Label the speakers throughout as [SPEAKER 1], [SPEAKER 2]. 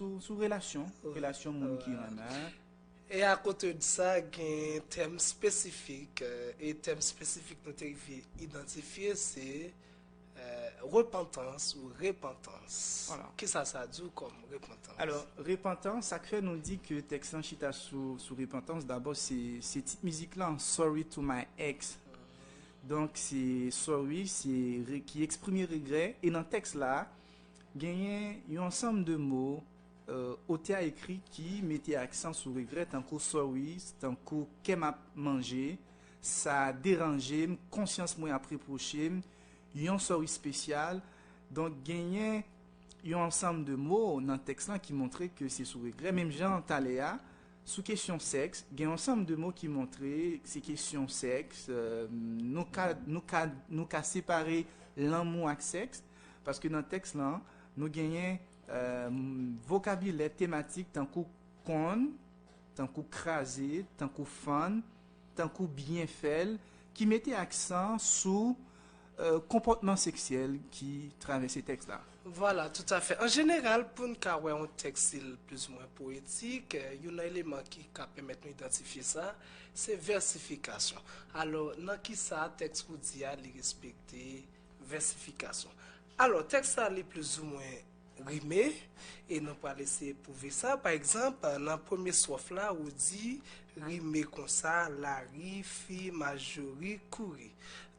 [SPEAKER 1] sur relation moun ki an a.
[SPEAKER 2] Et à côté de ça, il y a un thème spécifique. Et thème spécifique que nous avons identifié, c'est repentance ou repentance.
[SPEAKER 1] Voilà.
[SPEAKER 2] Qu'est-ce que ça dit comme repentance?
[SPEAKER 1] Alors, repentance, ça fait nous dit que texte en chita sous repentance, d'abord, c'est cette musique-là, Sorry to my ex. Donc, c'est sorry, c'est qui exprime regret. Et dans le texte là, il y a un ensemble de mots auteur écrit qui mettait accent sur regret, tant que sorry, tant que qu'aime à manger, ça a dérangé, conscience moi a reproché, il y a un sorry spécial. Donc, il y a un ensemble de mots dans le texte là qui montraient que c'est sur regret. Même Jean Taléa, sous question sexe, il y a un ensemble de mots qui montraient que c'est question sexe. Nous avons séparé l'amour et le sexe, parce que dans le texte là, nous gagnons vocabulaire thématique tant que con, tant que crasé, tant que fan, tant que bien fait, qui mettait accent sur comportement sexuel qui traverse ces textes là.
[SPEAKER 2] Voilà, tout à fait. En général, pour nous avoir un texte plus ou moins poétique, il y a un élément qui permet d'identifier ça, c'est versification. Alors, dans qui ça, texte vous dit à respecter versification. Alors, texte ça est plus ou moins rimé, et nous pas laisser prouver ça. Par exemple, dans le premier strophe là, on dit rimé comme ça, Larry, fi, majori, couri.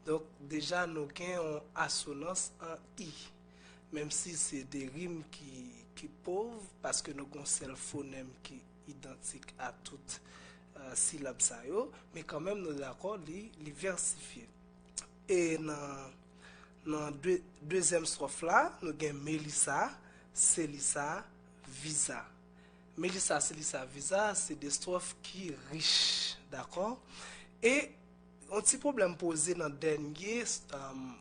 [SPEAKER 2] Donc, déjà, nous avons une assonance en i. Même si c'est des rimes qui pauvres, parce que nous avons un seul phonème qui est identique à toutes syllabes, mais quand même, nous sommes d'accord, les versifier. Et dans la deuxième strophe là, nous avons Mélissa, Célissa, Visa. Mélissa, Célissa, Visa, c'est des strophes qui sont riches, d'accord? Et un petit problème posé dans le dernier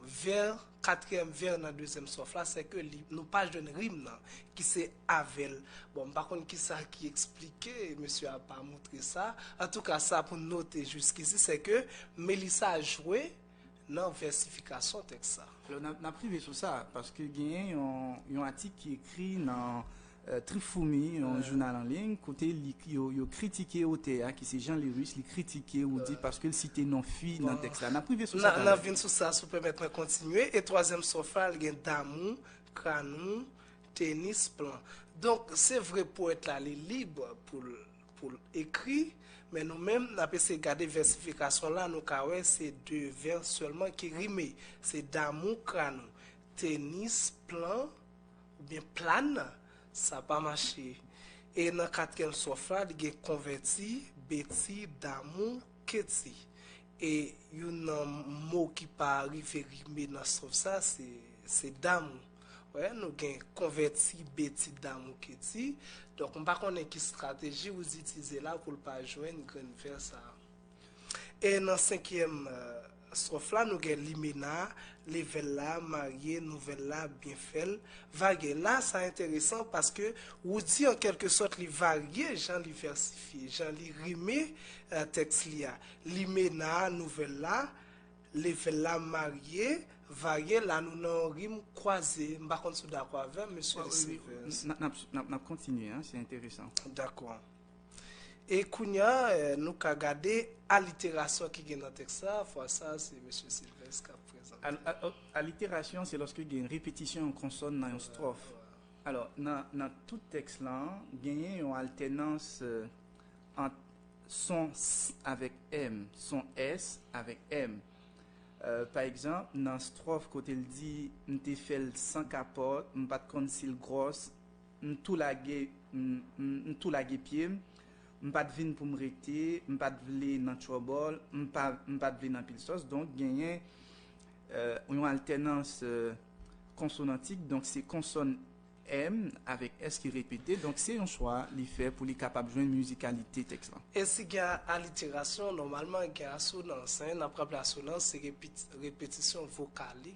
[SPEAKER 2] vers quatrième vers dans la deuxième strophe là, c'est que nous pas de rime là, qui c'est Avel. Bon, par contre, qui ça qui expliquait, monsieur a pas montré ça. En tout cas, ça pour noter jusqu'ici, c'est que Mélissa a joué dans la versification texte ça.
[SPEAKER 1] Alors, on a privé sur ça, parce que il y a un article qui est écrit dans Trifoumi, un journal en ligne, côté il a critiqué OTA, qui c'est Jean Lérus, il critiqué ou dit parce que le cité non fille dans le texte là. On a privé sur ça.
[SPEAKER 2] On a vu sur ça, ça permet de continuer. Et troisième sofa, il y a d'amour, cranou, tennis, plan. Donc, c'est vrai pour être là, il est libre pour écrire, mais nous-mêmes, on a essayé de garder versification là, nous avons c'est deux vers seulement qui riment. C'est d'amour, cranou, tennis, plan, ou bien plane. Ça n'a pas marché. Et dans le quatrième sofa, il y a converti, bêti, d'amour, keti. Et il y a un mot qui pas arrivé rimer dans ça, c'est d'amour. Ouais, nous avons converti, bêti, d'amour, keti. Donc, on ne sait pas quelle stratégie vous utilisez là pour ne pas jouer une grande vers ça. Et dans le cinquième strophe là, nous avons limena, level là, marié, nouvelle là, bien fait, vague. Là, c'est intéressant parce que vous dit en quelque sorte les variés, j'en les versifié, j'en les rimé texte là. Limena, nouvelle là, level là, marié, vague. Là, nous avons rime croisé. Par contre, je suis d'accord avec monsieur
[SPEAKER 1] On a continué, hein, c'est intéressant.
[SPEAKER 2] D'accord. Et Kounia, nous avons regardé allitération qui est dans le texte. Ça, c'est M. Sylvestre qui a présenté.
[SPEAKER 1] Allitération, c'est lorsque il y a une répétition en consonne dans une strophe. Alors, dans tout texte là, il y a une alternance entre son S avec M, son S avec M. Par exemple, dans la strophe, quand il dit « M'te fait sans capote, m'pas de consil grosse, m'tou lage pied », m'pas de vin pour me rete, m'pas de vle dans trouble, m'pas de vle dans pile sauce. Donc, il y a une alternance consonantique. Donc, c'est consonne M avec S qui est répété. Donc, c'est un choix, il fait pour les capables de jouer une musicalité texte là.
[SPEAKER 2] Et si il y a allitération, normalement, il y a assonance. Après l'assonance, c'est répétition vocalique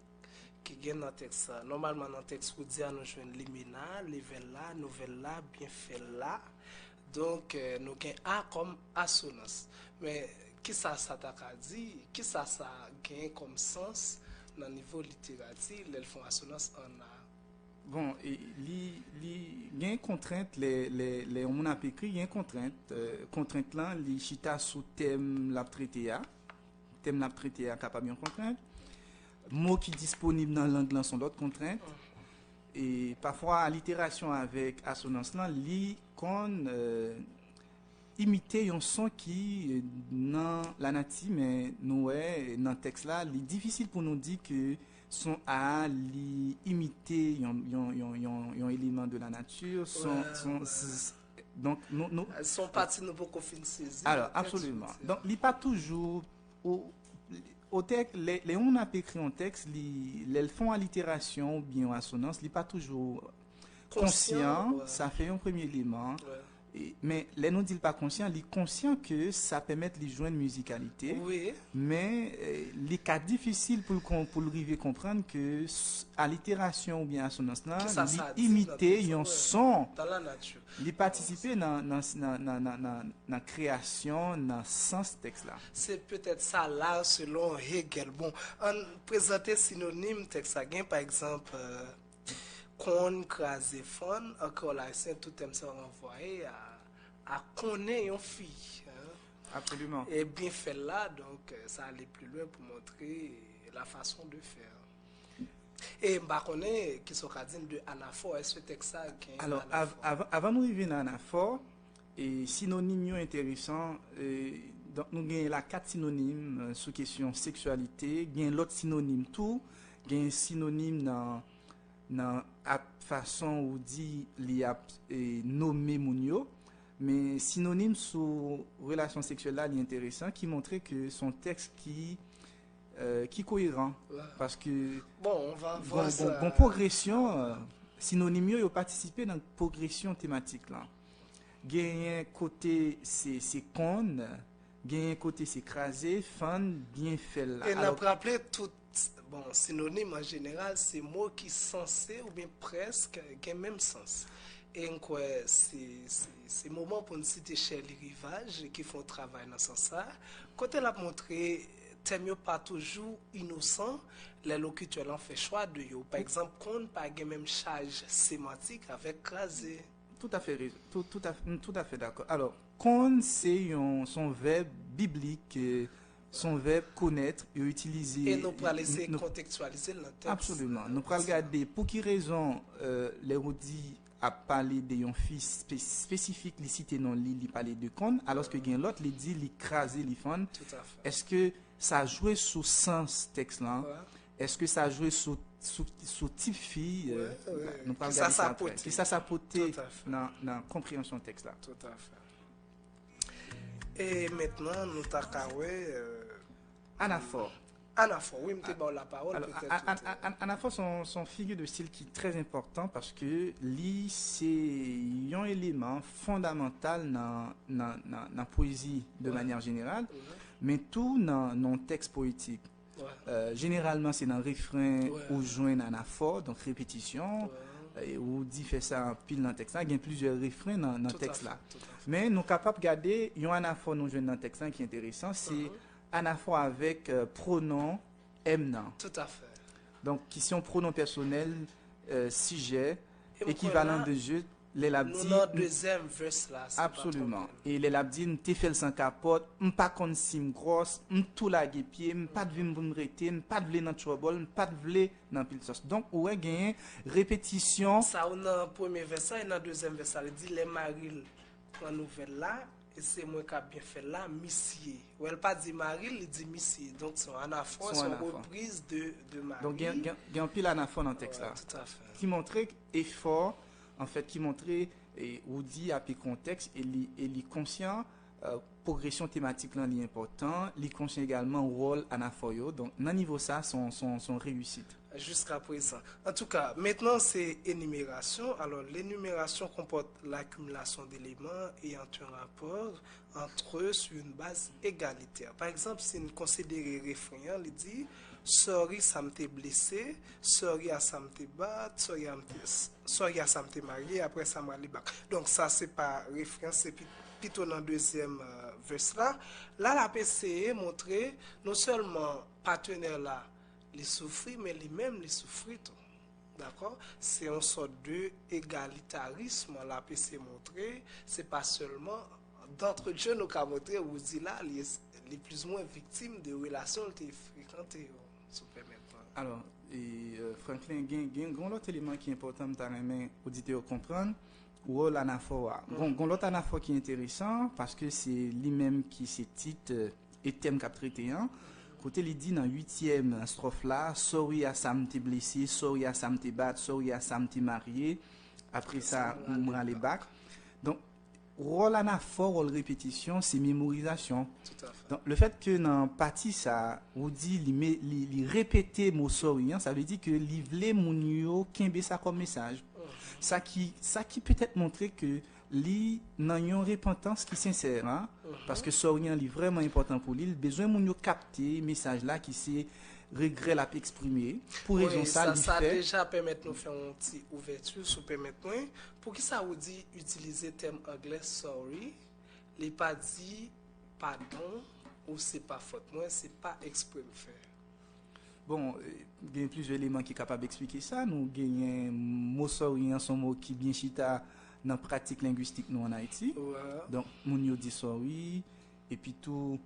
[SPEAKER 2] qui est dans le texte. Normalement, dans le texte, vous dites nous jouons limina, level là, nouvelle là, bien fait là. Donc, nous avons A comme assonance. Mais, qui ça t'a dit? Qui ça gagne comme sens dans le niveau littérature? Ils font assonance en A.
[SPEAKER 1] Bon, il y a une contrainte, on a écrit, il y a une contrainte. Contrainte là, les chita sous thème la traité à. Thème la traité à capable une contrainte. Mots qui disponibles dans la langue là sont d'autres contraintes. Et parfois, allitération avec assonance là, li qu'on imiter un son qui dans la native mais nous dans le texte là, il est difficile pour nous dire que son a li imiter un élément de la nature, donc nous
[SPEAKER 2] son parti nous pas fin saisir.
[SPEAKER 1] alors absolument. Donc il pas toujours au texte les on a écrit un texte les font allitération ou bien en assonance, il pas toujours conscient,
[SPEAKER 2] ouais.
[SPEAKER 1] ça fait un premier élément.
[SPEAKER 2] Ouais.
[SPEAKER 1] Mais les non dit pas conscient, il est conscient que ça permet de joindre musicalité.
[SPEAKER 2] Oui.
[SPEAKER 1] Mais les cas difficiles pour le arriver comprendre que allitération ou bien assonance là, il imiter un son
[SPEAKER 2] dans la nature.
[SPEAKER 1] Il participer dans la création dans sens texte là.
[SPEAKER 2] C'est peut-être ça là selon Hegel. Bon, on présenter synonyme texte là, par exemple qu'on crase fond, encore là c'est tout thème ça renvoyé à connaître une fille. Hein?
[SPEAKER 1] Absolument.
[SPEAKER 2] Et bien fait là, donc ça allait plus loin pour montrer la façon de faire. Et je connais qui sont de anaphore, est-ce que texte ça
[SPEAKER 1] alors avant nous arriver dans anaphore et synonyme intéressant donc nous avons la 4 synonymes sur question sexualité, il y a l'autre synonyme tout, il y a un synonyme dans la façon où dit li a nommé Mounio, mais synonyme sur relation sexuelle là, il est intéressant qui montrait que son texte qui cohérent parce que
[SPEAKER 2] bon on va voir ça.
[SPEAKER 1] Bon progression synonyme yo participer dans la progression thématique là. Gagner côté c'est con, gagner côté c'est crasé, fan bien fait là.
[SPEAKER 2] Et alors, rappeler tout bon synonyme en général c'est mots qui censés ou bien presque ont même sens. Et quoi c'est moment pour nous citer chez les rivages qui font travail dans ce sens là. Côté l'a montré thème pas toujours innocent, les locuteurs ont fait choix de yo. Par exemple, qu'on pas même charge sémantique avec crasé.
[SPEAKER 1] Tout à fait tout à fait d'accord. Alors, con c'est son verbe biblique son verbe connaître et utiliser
[SPEAKER 2] et nous pour laisser contextualiser le texte.
[SPEAKER 1] Absolument. Nous pour regarder pour qui raison l'érudit a parlé d'un fils spécifique li cité non li parler de con alors que gen l'autre li dit li craser li fond.
[SPEAKER 2] Tout à fait.
[SPEAKER 1] Est-ce que ça a joué sous sens texte là?
[SPEAKER 2] Ouais.
[SPEAKER 1] Est-ce que ça a joué sous type fille? Nous pas
[SPEAKER 2] ça s'apporte.
[SPEAKER 1] Qui ça s'apporte dans la compréhension texte là?
[SPEAKER 2] Tout à fait. Et maintenant nous t'accaouer
[SPEAKER 1] anaphore.
[SPEAKER 2] Anaphore, oui, je te la parole.
[SPEAKER 1] Alors, anaphore sont figure de style qui est très important parce que c'est un élément fondamental dans la poésie de manière générale, mais tout dans le texte poétique. Généralement, c'est dans le refrain ou joint anaphore, donc répétition, ou dit fait ça en pile dans le texte. Il y a plusieurs refrains dans le texte là. Mais nous sommes capables de garder un anaphore nous joint dans le texte qui est intéressant, c'est anaphore avec pronom emnan.
[SPEAKER 2] Tout à fait.
[SPEAKER 1] Donc, qui sont pronoms personnels, sujet, équivalent de jeu, les labdis.
[SPEAKER 2] Nous, deuxième verse là.
[SPEAKER 1] Absolument. Et les labdis, nous te fait sans capote, nous pas comme si nous grosse, nous tout la pied, nous pas de vin pour nous rester, nous pas de vle dans trouble, nous pas de vle dans pile sauce. Donc, ouais, gagne répétition.
[SPEAKER 2] Ça, on a premier verse, et dans deuxième verse, il dit les marils, la nouvelle là. Et c'est moi qui a bien fait là, Missier. Ou elle pas dit Marie, il dit Missier. Donc c'est un anaphore, c'est une reprise de Marie.
[SPEAKER 1] Donc il y a un pile anaphore dans le texte là.
[SPEAKER 2] Tout à fait.
[SPEAKER 1] Qui montrait effort, en fait, qui montrait, ou dit à puis contexte, et il est conscient, progression thématique là, est important, il est conscient également rôle anaphore. Donc, dans niveau ça, son réussite.
[SPEAKER 2] Jusqu'à présent. En tout cas, maintenant c'est énumération. Alors, l'énumération comporte l'accumulation d'éléments ayant un rapport entre eux sur une base égalitaire. Par exemple, si nous considérons le refrain, il dit sorry, ça m'était blessé, sorry, ça m'était battu, sorry, ça m'était marié, après ça m'a allé back. Donc, ça, c'est pas refrain, c'est plutôt dans le deuxième verse là. Là, la PCE montrer non seulement partenaire là, les souffrir, mais lui-même les souffrir tout. D'accord? C'est une sorte de égalitarisme, là, peut se montrer. C'est pas seulement d'entretien nous qu'a montré, vous dit là, les plus ou moins victimes de relations qui fréquentées, si vous permettez.
[SPEAKER 1] Alors, Franklin, il y a un autre élément qui est important pour les auditeurs comprendre. Ou l'anaphore. L'autre anaphore qui est intéressant parce que c'est lui-même qui se titre et thème qu'a traité. Côté il dit dans 8e strophe là, sorry à Sam t'es blessé, sorry à Sam t'es battu, sorry à Sam t'es marié. Après ça, on me les bac. Donc, rôle anaphore, rôle répétition, c'est mémorisation.
[SPEAKER 2] Tout à fait.
[SPEAKER 1] Donc, le fait que dans partie ça, on dit li répéter mot sorry, ça veut dire que li vle moun yo kembe ça comme message. Ça qui peut-être montrer que li nan yon repentance qui sincère, hein? Parce que sorry est vraiment important pour lui, besoin moun yo capter message là qui c'est regret l'a exprimer pour raison
[SPEAKER 2] Oui,
[SPEAKER 1] ça
[SPEAKER 2] ça
[SPEAKER 1] fait
[SPEAKER 2] déjà permet nous faire une petite ouverture sur permettre nous pour qui ça vous dit utiliser terme anglais sorry, les pas dit pardon ou c'est pas faute moi, c'est pas exprès faire.
[SPEAKER 1] bon, il y a plusieurs éléments qui sont capables d'expliquer ça. Nous gagnons mot sorry, son mot qui bien chita dans la pratique linguistique nous en Haïti.
[SPEAKER 2] Ouais.
[SPEAKER 1] Donc, moun yo dit sorry, et puis tout,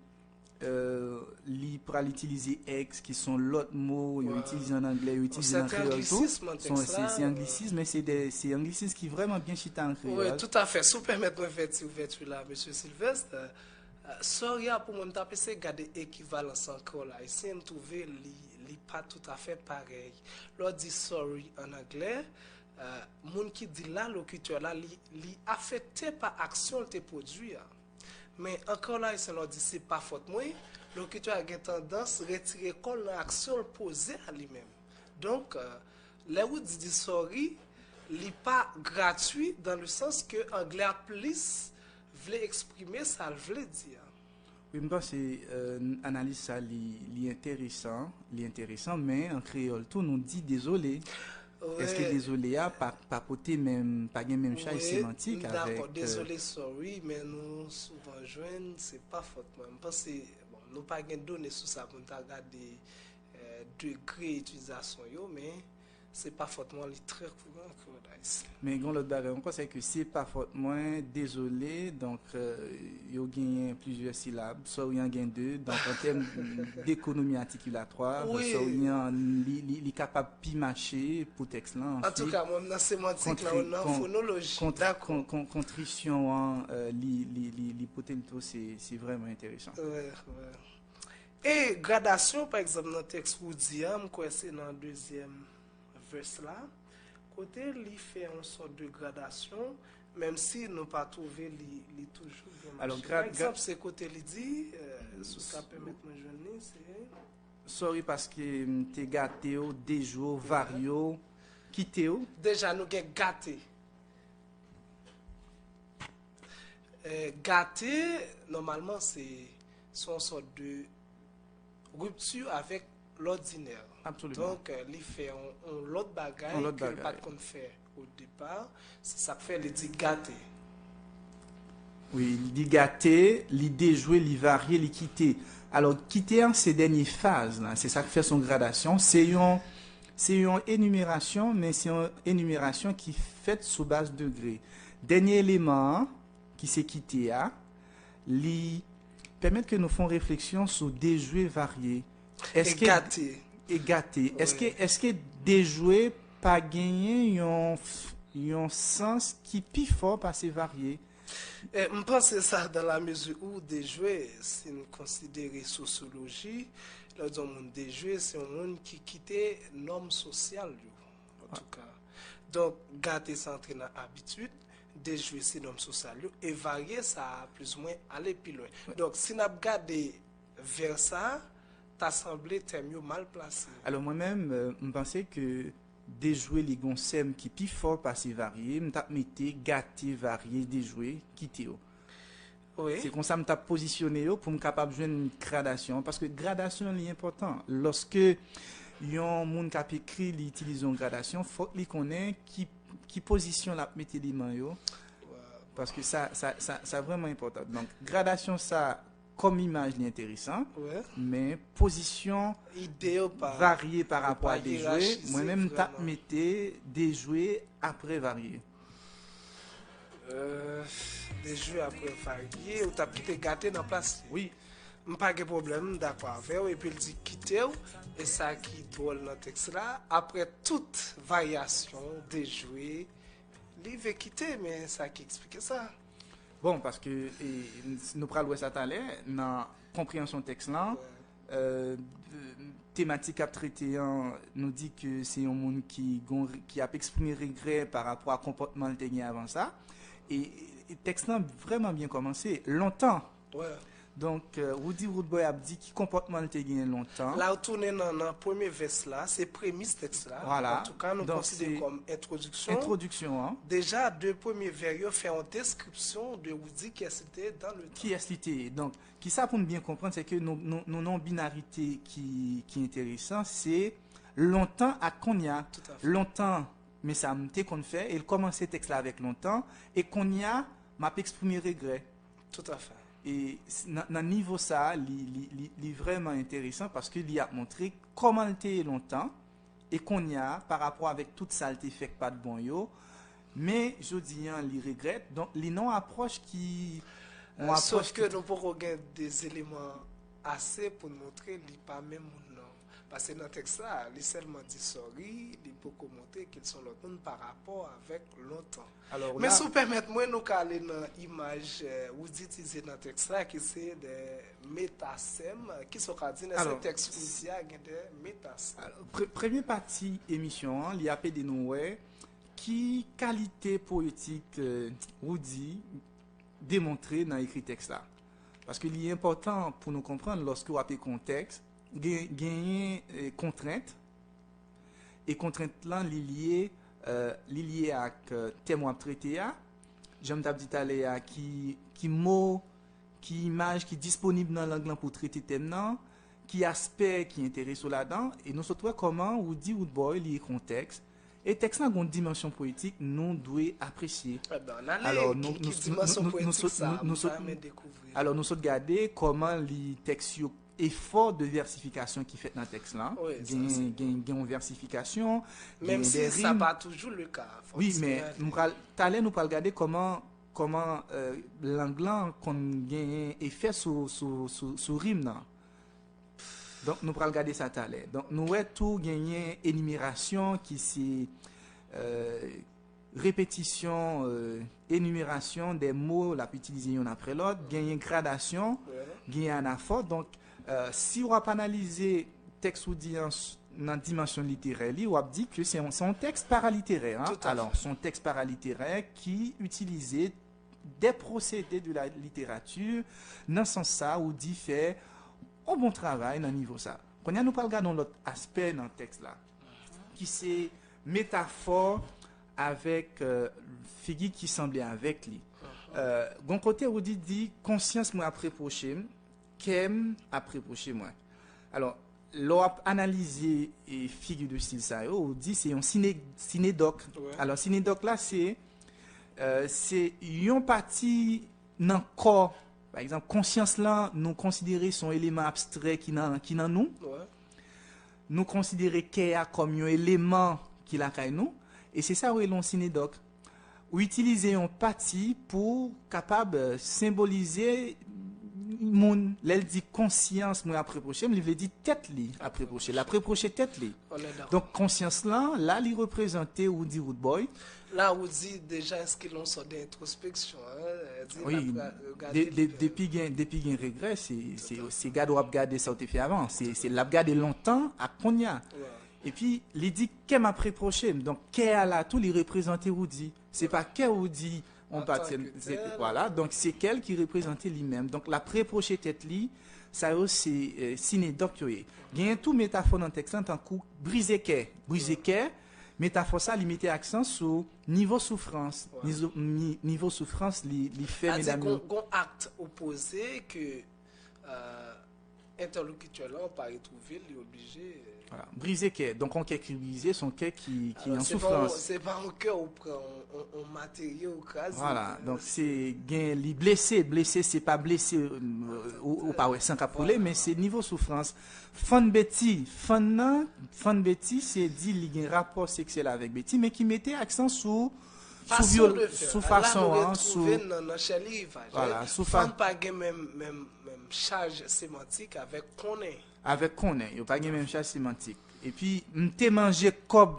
[SPEAKER 1] li pral utiliser ex, qui sont l'autre mot, ils utilisent en anglais, ils utilisent en créole. C'est anglicisme, mais c'est anglicisme qui est vraiment bien chita en créole.
[SPEAKER 2] Oui, tout à fait. Si vous permettez de faire cette ouverture là, M. Sylvestre, sorry, pour moi, je vais garder l'équivalence encore là. Ici, je trouve li pas tout à fait pareil. L'on dit sorry en anglais, moun qui dit là, locuteur là, li affecté par action te produit. Mais encore là, ici, l'on dit c'est pas faute moi. Locuteur a tendance à retirer comme l'action posée à lui-même. Donc, là où dit sorry, li pas gratuit dans le sens que anglais plus voulait exprimer ça, voulait dire.
[SPEAKER 1] Oui, je pense que l'analyse ça li intéressant, mais en créole tout nous dit désolé. Ouais. Est-ce que désolé a pas même pas même charge sémantique avec
[SPEAKER 2] d'accord, désolé sorry, mais nous souvent joindre c'est pas faute moi. Parce que bon, nous pas gain données sur ça pour regarder degré d'utilisation yo, mais c'est pas faute moi, il très courant que ici.
[SPEAKER 1] Mais l'autre barrière encore c'est que c'est pas faute moi, désolé, donc yo gagne plusieurs syllabes, sorry en gagne deux, donc en termes d'économie articulatoire,
[SPEAKER 2] oui.
[SPEAKER 1] Sorry li capable pi marcher pour texte là.
[SPEAKER 2] En tout cas, moi dans sémantique là, on en phonologie.
[SPEAKER 1] Contrition l'hypothèse c'est vraiment intéressant.
[SPEAKER 2] Ouais. Et gradation par exemple dans le texte vous dit, quoi c'est dans le deuxième verse là, côté li fait une sorte de gradation, même si nous pas trouvé li toujours bien. Alors par exemple c'est côté li dit ce ça permet de joindre c'est
[SPEAKER 1] sorry parce que t'es gâté au déjou vario quitté au
[SPEAKER 2] déjà nous gain gâté gâté normalement c'est son sorte de rupture avec l'ordinaire.
[SPEAKER 1] Absolument.
[SPEAKER 2] Donc, il fait un l'autre bagaille que pas qu'on fait au départ, c'est ça fait les dit gâté.
[SPEAKER 1] Oui, il dit gâté, il déjouer, il varier, il quitter. Alors quitter en ces dernières phases là, c'est ça qui fait son gradation, c'est une énumération mais c'est une énumération qui fait sous base de degré. Dernier élément qui c'est quitter a, li permettre que nous fassions réflexion sur déjouer varier.
[SPEAKER 2] Est-ce que
[SPEAKER 1] gâté. Est-ce que déjouer pas gagner un sens qui plus fort par ces variés?
[SPEAKER 2] Je pense que ça dans la mesure où déjouer, si nous considérons sociologie, là monde déjouer c'est un monde qui quitte normes sociales en tout cas. Donc gâté centré dans habitude, déjouer c'est normes sociales et varier ça plus ou moins aller plus loin. Donc si nous regardons vers ça, t'as semblé mieux mal placé.
[SPEAKER 1] Alors moi-même, je pensais que déjouer les gonçem qui plus fort par ces variés, je mettais gâté, varié, déjouer, quitter.
[SPEAKER 2] Oui.
[SPEAKER 1] C'est comme ça que je positionné pour me capable de jouer une gradation. Parce que gradation est important. Lorsque un monde qui a écrit, il utilise une gradation, il faut qu'il connaisse qui position la mettre les mains. Parce que ça vraiment important. Donc, gradation, ça comme image li intéressant,
[SPEAKER 2] Ouais.
[SPEAKER 1] mais position
[SPEAKER 2] Idée ou pas.
[SPEAKER 1] variée par rapport
[SPEAKER 2] pas
[SPEAKER 1] à des jouets.
[SPEAKER 2] hiérarchiser
[SPEAKER 1] Moi-même, tap
[SPEAKER 2] vraiment.
[SPEAKER 1] mettais des jouets après variés.
[SPEAKER 2] Des jeux après variés ou t'as quitté gâté dans place.
[SPEAKER 1] Oui.
[SPEAKER 2] Pas de problème, d'accord avec vous. Et puis il dit quitter ou, et ça qui drôle dans le texte là. Après toute variation des jouets, il veut quitter, mais ça qui explique ça.
[SPEAKER 1] Bon, parce que nous prenons ça tout à l'heure, dans la compréhension texte là, thématique à traiter, nous dit que c'est un monde qui a exprimé regret par rapport à comportement le avant ça. Et texte là vraiment bien commencé, longtemps.
[SPEAKER 2] Ouais.
[SPEAKER 1] Donc, Woody Woodboy a dit qui comportement le gagné longtemps.
[SPEAKER 2] Là, on tourne dans le premier verse là, c'est prémisse texte là.
[SPEAKER 1] Voilà.
[SPEAKER 2] En tout cas, nous
[SPEAKER 1] Donc,
[SPEAKER 2] considérons
[SPEAKER 1] c'est
[SPEAKER 2] comme introduction.
[SPEAKER 1] Introduction, hein.
[SPEAKER 2] Déjà, deux premiers vers fait en description de Woody qui est cité dans le temps.
[SPEAKER 1] Qui est cité. Donc, qui ça pour nous bien comprendre, c'est que nos non-binarité qui est intéressant, c'est longtemps à Konya.
[SPEAKER 2] Tout à fait.
[SPEAKER 1] Longtemps, mais ça m'était qu'on fait, et il commence ce texte là avec longtemps, et Konya m'a exprimé regret.
[SPEAKER 2] Tout à fait.
[SPEAKER 1] Et dans niveau ça, il est vraiment intéressant parce qu'il a montré comment il était longtemps et qu'on y a par rapport avec toute ça, il fait pas de bon yo. Mais je dis, il regrette. Donc, les non-approches qui.
[SPEAKER 2] Sauf que nous pourrons gagner des éléments assez pour nous montrer qu'il n'est pas même mon nom. Parce que dans le texte là, il seulement dit sorry, il peut commenter qu'ils sont l'autre monde par rapport avec longtemps.
[SPEAKER 1] Alors,
[SPEAKER 2] Mais
[SPEAKER 1] là,
[SPEAKER 2] si vous permettez, moi, nous aller dans l'image vous utilisez dans le texte là, qui c'est des métasèmes, qui sont dit dans ce texte où il y a des métasèmes.
[SPEAKER 1] Première partie émission, il y a des nous qui qualité poétique Woody démontré dans l'écrit texte là. Parce qu'il est important pour nous comprendre lorsque vous avez contexte, gagner contraintes et contraintes là liées à thème à traiter à j'aime t'ai dit tout à l'heure qui mots qui images qui disponible dans l'anglais pour traiter thème là qui aspect qui intéresse là-dedans et nous surtout comment ou dit Woodboy lié contexte et texte là a une dimension poétique nous devons apprécier.
[SPEAKER 2] Alors nous
[SPEAKER 1] alors nous sommes regarder comment les textes effort de versification qui fait dans le texte là.
[SPEAKER 2] Oui,
[SPEAKER 1] gain une versification.
[SPEAKER 2] Même si ça n'est pas toujours le cas.
[SPEAKER 1] Oui, mais nous allons regarder comment l'anglais qu'on gagne effet sur rime là. Donc nous allons regarder ça tout à l'heure. Donc nous avons tout gagné énumération qui c'est répétition, énumération des mots la utiliser un après l'autre, gagner gradation, gagner anaphore. Donc si on va analyser texte audience dans la dimension littéraire, on va dire que c'est un texte paralittéraire. Hein? Alors, son texte paralittéraire qui utilisait des procédés de la littérature, dans ce sens ça, où dit fait un bon travail dans le niveau ça. Quand nous regardons l'autre aspect dans le texte là, qui c'est métaphore avec figure qui semblait avec lui. D'un côté, on dit conscience moi après prochain. Qu'aime après prochain moi. Alors, l'on a analysé et figure de style ça, on dit c'est un cinédoc.
[SPEAKER 2] Ouais.
[SPEAKER 1] Alors, cinédoc là, c'est une partie dans le corps. Par exemple, conscience là, nous considérer son élément abstrait qui dans nous.
[SPEAKER 2] Ouais.
[SPEAKER 1] Nous considérer qu'il y a comme un élément qui l'a qu'à nous. Et c'est ça où est l'on cinédoc. Ou utiliser une partie pour capable symboliser mon elle dit conscience moi après prochain il veut dire tête li après prochain la préprocher tête li donc conscience là il représentait ou dit Woodboy
[SPEAKER 2] là où dit déjà est-ce qu'ils ont sorti d'introspection
[SPEAKER 1] oui depuis gain regret c'est gars doit regarder ça au fait avant c'est l'a regarder longtemps à Konya et puis il dit qu'est m'a préproché donc qu'est là tout il représentait ou dit c'est pas qu'est ou dit on partit, voilà, donc c'est qu'elle qui représentait lui-même. Donc la préprochée tête li, ça c'est cinédoc. Il y a tout métaphore dans le texte en tant que briser quai, métaphore ça limité accent sur niveau souffrance, niveau souffrance li fait mesdames.
[SPEAKER 2] Un acte opposé que interlocuteur là, on pas retrouver, il est obligé.
[SPEAKER 1] Voilà. Briser cœur. Donc, on cœur qui brisé, son cœur qui est en
[SPEAKER 2] C'est
[SPEAKER 1] souffrance.
[SPEAKER 2] c'est pas un cœur, on prend un matériau, au cas.
[SPEAKER 1] Voilà, donc c'est les blessés, c'est pas blessé ou pas ouais, sans capoulé, mais c'est niveau souffrance. Fan Betty, c'est dit il y a un rapport sexuel avec Betty, mais qui mettait accent sous façon, hein, sous voilà, sous
[SPEAKER 2] fan pas même charge sémantique avec connaît.
[SPEAKER 1] Avec connaît, il n'y a pas même charge sémantique. Et puis m'te manger comme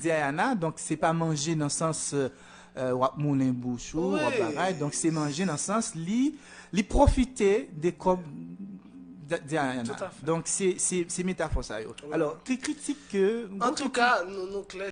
[SPEAKER 1] Diana, donc c'est pas manger dans le sens wap moulin bouche ou wap bagay, donc c'est manger dans le sens li profiter des comme Diana. Donc c'est métaphore ça yo. Alors, critique que
[SPEAKER 2] en tout cas, nous clair